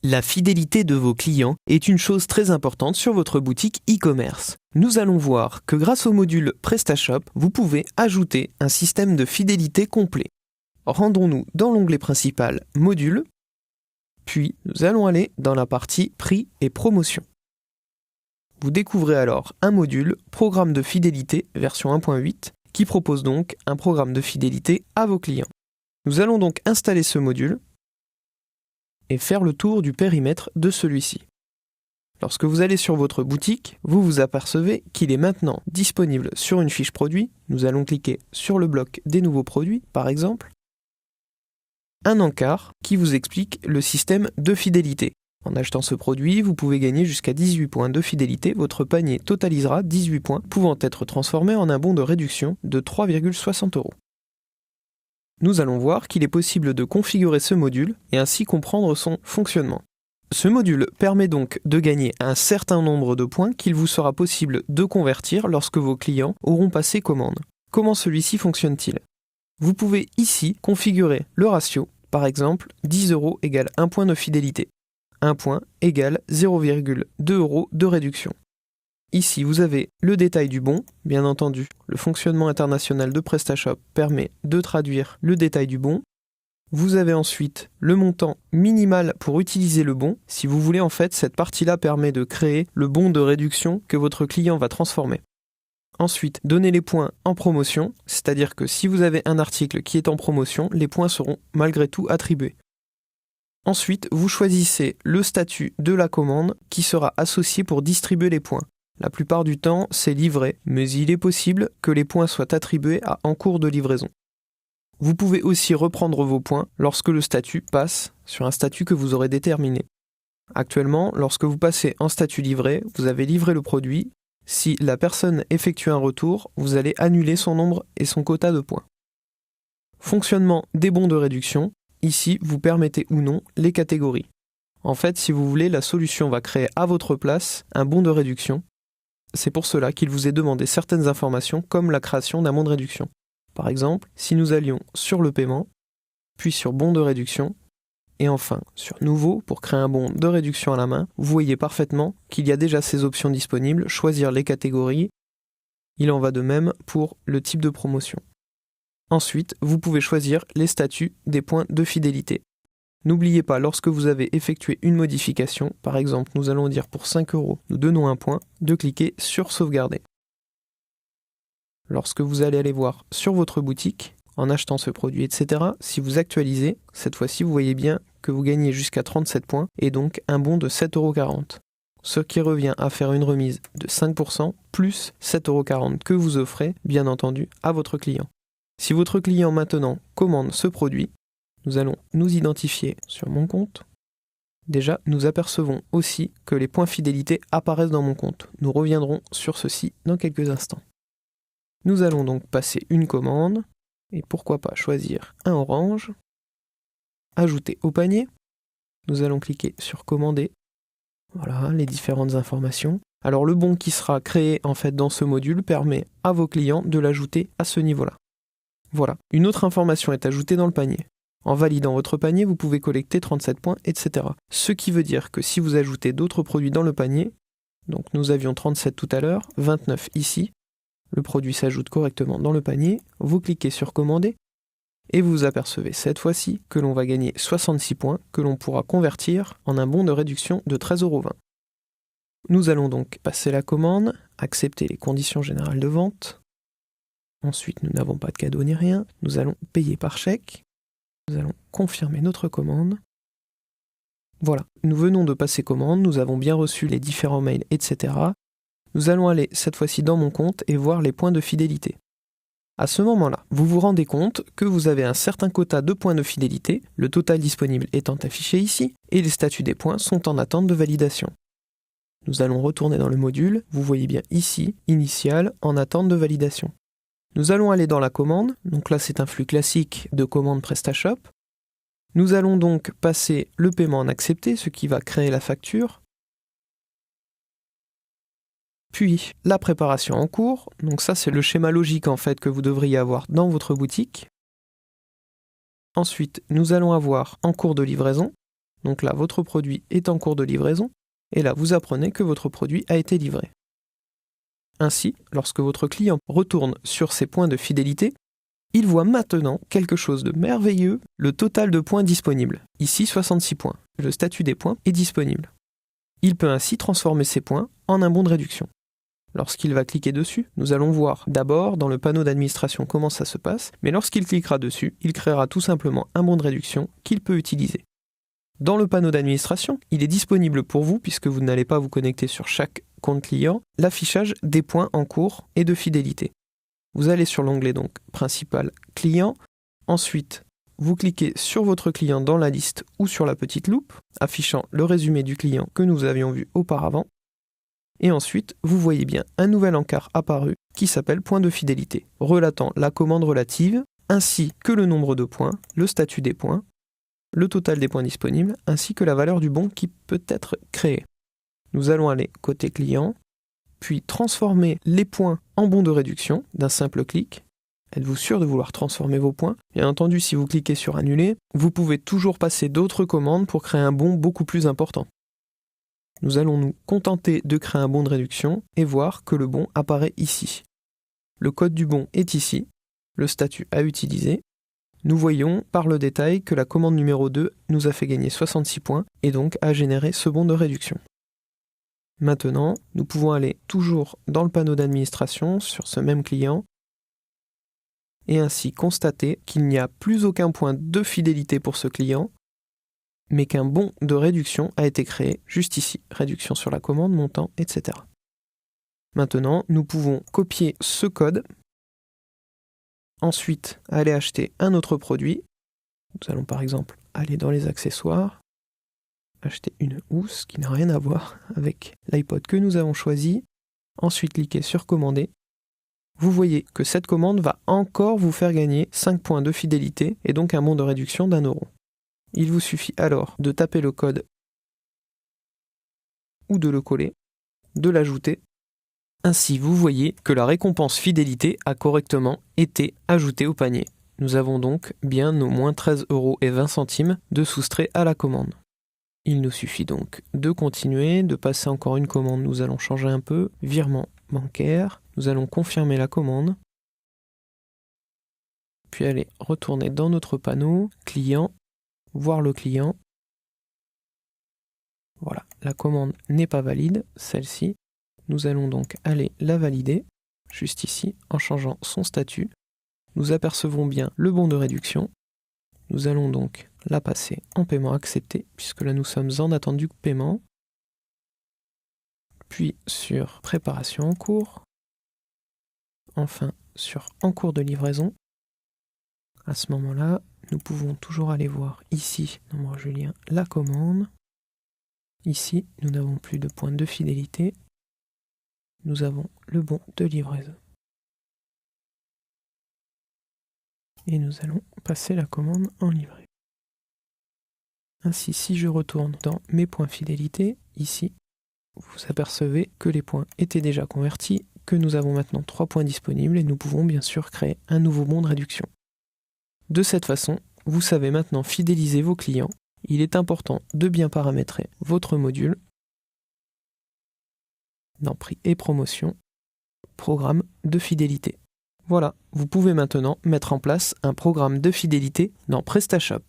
La fidélité de vos clients est une chose très importante sur votre boutique e-commerce. Nous allons voir que grâce au module PrestaShop, vous pouvez ajouter un système de fidélité complet. Rendons-nous dans l'onglet principal Modules, puis nous allons aller dans la partie Prix et Promotion. Vous découvrez alors un module Programme de fidélité version 1.8 qui propose donc un programme de fidélité à vos clients. Nous allons donc installer ce module et faire le tour du périmètre de celui-ci. Lorsque vous allez sur votre boutique, vous vous apercevez qu'il est maintenant disponible sur une fiche produit. Nous allons cliquer sur le bloc des nouveaux produits, par exemple. Un encart qui vous explique le système de fidélité. En achetant ce produit, vous pouvez gagner jusqu'à 18 points de fidélité. Votre panier totalisera 18 points, pouvant être transformé en un bon de réduction de 3,60 €. Nous allons voir qu'il est possible de configurer ce module et ainsi comprendre son fonctionnement. Ce module permet donc de gagner un certain nombre de points qu'il vous sera possible de convertir lorsque vos clients auront passé commande. Comment celui-ci fonctionne-t-il ? Vous pouvez ici configurer le ratio, par exemple 10 € égale 1 point de fidélité. 1 point égale 0,2 € de réduction. Ici, vous avez le détail du bon, bien entendu. Le fonctionnement international de PrestaShop permet de traduire le détail du bon. Vous avez ensuite le montant minimal pour utiliser le bon. Si vous voulez, en fait, cette partie-là permet de créer le bon de réduction que votre client va transformer. Ensuite, donnez les points en promotion, c'est-à-dire que si vous avez un article qui est en promotion, les points seront malgré tout attribués. Ensuite, vous choisissez le statut de la commande qui sera associé pour distribuer les points. La plupart du temps, c'est livré, mais il est possible que les points soient attribués à en cours de livraison. Vous pouvez aussi reprendre vos points lorsque le statut passe sur un statut que vous aurez déterminé. Actuellement, lorsque vous passez en statut livré, vous avez livré le produit. Si la personne effectue un retour, vous allez annuler son nombre et son quota de points. Fonctionnement des bons de réduction. Ici, vous permettez ou non les catégories. En fait, si vous voulez, la solution va créer à votre place un bon de réduction. C'est pour cela qu'il vous est demandé certaines informations comme la création d'un bon de réduction. Par exemple, si nous allions sur le paiement, puis sur bon de réduction, et enfin sur nouveau pour créer un bon de réduction à la main, vous voyez parfaitement qu'il y a déjà ces options disponibles, choisir les catégories. Il en va de même pour le type de promotion. Ensuite, vous pouvez choisir les statuts des points de fidélité. N'oubliez pas, lorsque vous avez effectué une modification, par exemple, nous allons dire pour 5 €, nous donnons un point, de cliquer sur Sauvegarder. Lorsque vous allez aller voir sur votre boutique, en achetant ce produit, etc., si vous actualisez, cette fois-ci, vous voyez bien que vous gagnez jusqu'à 37 points et donc un bon de 7,40 €. Ce qui revient à faire une remise de 5% plus 7,40 € que vous offrez, bien entendu, à votre client. Si votre client maintenant commande ce produit, nous allons nous identifier sur mon compte. Déjà, nous apercevons aussi que les points fidélité apparaissent dans mon compte. Nous reviendrons sur ceci dans quelques instants. Nous allons donc passer une commande, et pourquoi pas choisir un orange, ajouter au panier. Nous allons cliquer sur commander. Voilà, les différentes informations. Alors le bon qui sera créé en fait dans ce module permet à vos clients de l'ajouter à ce niveau-là. Voilà, une autre information est ajoutée dans le panier. En validant votre panier, vous pouvez collecter 37 points, etc. Ce qui veut dire que si vous ajoutez d'autres produits dans le panier, donc nous avions 37 tout à l'heure, 29 ici, le produit s'ajoute correctement dans le panier, vous cliquez sur commander, et vous apercevez cette fois-ci que l'on va gagner 66 points que l'on pourra convertir en un bon de réduction de 13,20 €. Nous allons donc passer la commande, accepter les conditions générales de vente. Ensuite, nous n'avons pas de cadeau ni rien. Nous allons payer par chèque. Nous allons confirmer notre commande. Voilà, nous venons de passer commande, nous avons bien reçu les différents mails, etc. Nous allons aller cette fois-ci dans mon compte et voir les points de fidélité. À ce moment-là, vous vous rendez compte que vous avez un certain quota de points de fidélité, le total disponible étant affiché ici, et les statuts des points sont en attente de validation. Nous allons retourner dans le module, vous voyez bien ici, initial, en attente de validation. Nous allons aller dans la commande, donc là c'est un flux classique de commande PrestaShop. Nous allons donc passer le paiement en accepté, ce qui va créer la facture. Puis la préparation en cours, donc ça c'est le schéma logique en fait que vous devriez avoir dans votre boutique. Ensuite, nous allons avoir en cours de livraison, Donc là, votre produit est en cours de livraison, et là, vous apprenez que votre produit a été livré. Ainsi, lorsque votre client retourne sur ses points de fidélité, il voit maintenant quelque chose de merveilleux, le total de points disponibles. Ici, 66 points. Le statut des points est disponible. Il peut ainsi transformer ces points en un bon de réduction. Lorsqu'il va cliquer dessus, nous allons voir d'abord dans le panneau d'administration comment ça se passe, mais lorsqu'il cliquera dessus, il créera tout simplement un bon de réduction qu'il peut utiliser. Dans le panneau d'administration, il est disponible pour vous, puisque vous n'allez pas vous connecter sur chaque compte client, l'affichage des points en cours et de fidélité. Vous allez sur l'onglet donc principal client, ensuite vous cliquez sur votre client dans la liste ou sur la petite loupe, affichant le résumé du client que nous avions vu auparavant, et ensuite vous voyez bien un nouvel encart apparu qui s'appelle point de fidélité, relatant la commande relative, ainsi que le nombre de points, le statut des points, le total des points disponibles, ainsi que la valeur du bon qui peut être créé. Nous allons aller côté client, puis transformer les points en bons de réduction d'un simple clic. Êtes-vous sûr de vouloir transformer vos points? Bien entendu, si vous cliquez sur annuler, vous pouvez toujours passer d'autres commandes pour créer un bon beaucoup plus important. Nous allons nous contenter de créer un bon de réduction et voir que le bon apparaît ici. Le code du bon est ici, le statut à utiliser. Nous voyons par le détail que la commande numéro 2 nous a fait gagner 66 points et donc a généré ce bon de réduction. Maintenant, nous pouvons aller toujours dans le panneau d'administration sur ce même client et ainsi constater qu'il n'y a plus aucun point de fidélité pour ce client, mais qu'un bon de réduction a été créé juste ici, réduction sur la commande, montant, etc. Maintenant, nous pouvons copier ce code, ensuite aller acheter un autre produit. Nous allons par exemple aller dans les accessoires, acheter une housse qui n'a rien à voir avec l'iPod que nous avons choisi, ensuite cliquer sur commander. Vous voyez que cette commande va encore vous faire gagner 5 points de fidélité et donc un bon de réduction d'1 €. Il vous suffit alors de taper le code ou de le coller, de l'ajouter. Ainsi, vous voyez que la récompense fidélité a correctement été ajoutée au panier. Nous avons donc bien nos moins 13,20 € de soustrait à la commande. Il nous suffit donc de continuer, de passer encore une commande, nous allons changer un peu, virement bancaire, nous allons confirmer la commande, puis aller retourner dans notre panneau, client, voir le client. Voilà, la commande n'est pas valide, celle-ci. Nous allons donc aller la valider, juste ici, en changeant son statut. Nous apercevons bien le bon de réduction. Nous allons donc la passer en paiement accepté, puisque là nous sommes en attente du paiement. Puis sur préparation en cours. Enfin sur en cours de livraison. À ce moment-là, nous pouvons toujours aller voir ici, nombre Julien, la commande. Ici, nous n'avons plus de points de fidélité. Nous avons le bon de livraison. Et nous allons passer la commande en livrée. Ainsi, si je retourne dans mes points fidélité, ici, vous apercevez que les points étaient déjà convertis, que nous avons maintenant 3 points disponibles et nous pouvons bien sûr créer un nouveau bon de réduction. De cette façon, vous savez maintenant fidéliser vos clients. Il est important de bien paramétrer votre module dans prix et promotion, programme de fidélité. Voilà, vous pouvez maintenant mettre en place un programme de fidélité dans PrestaShop.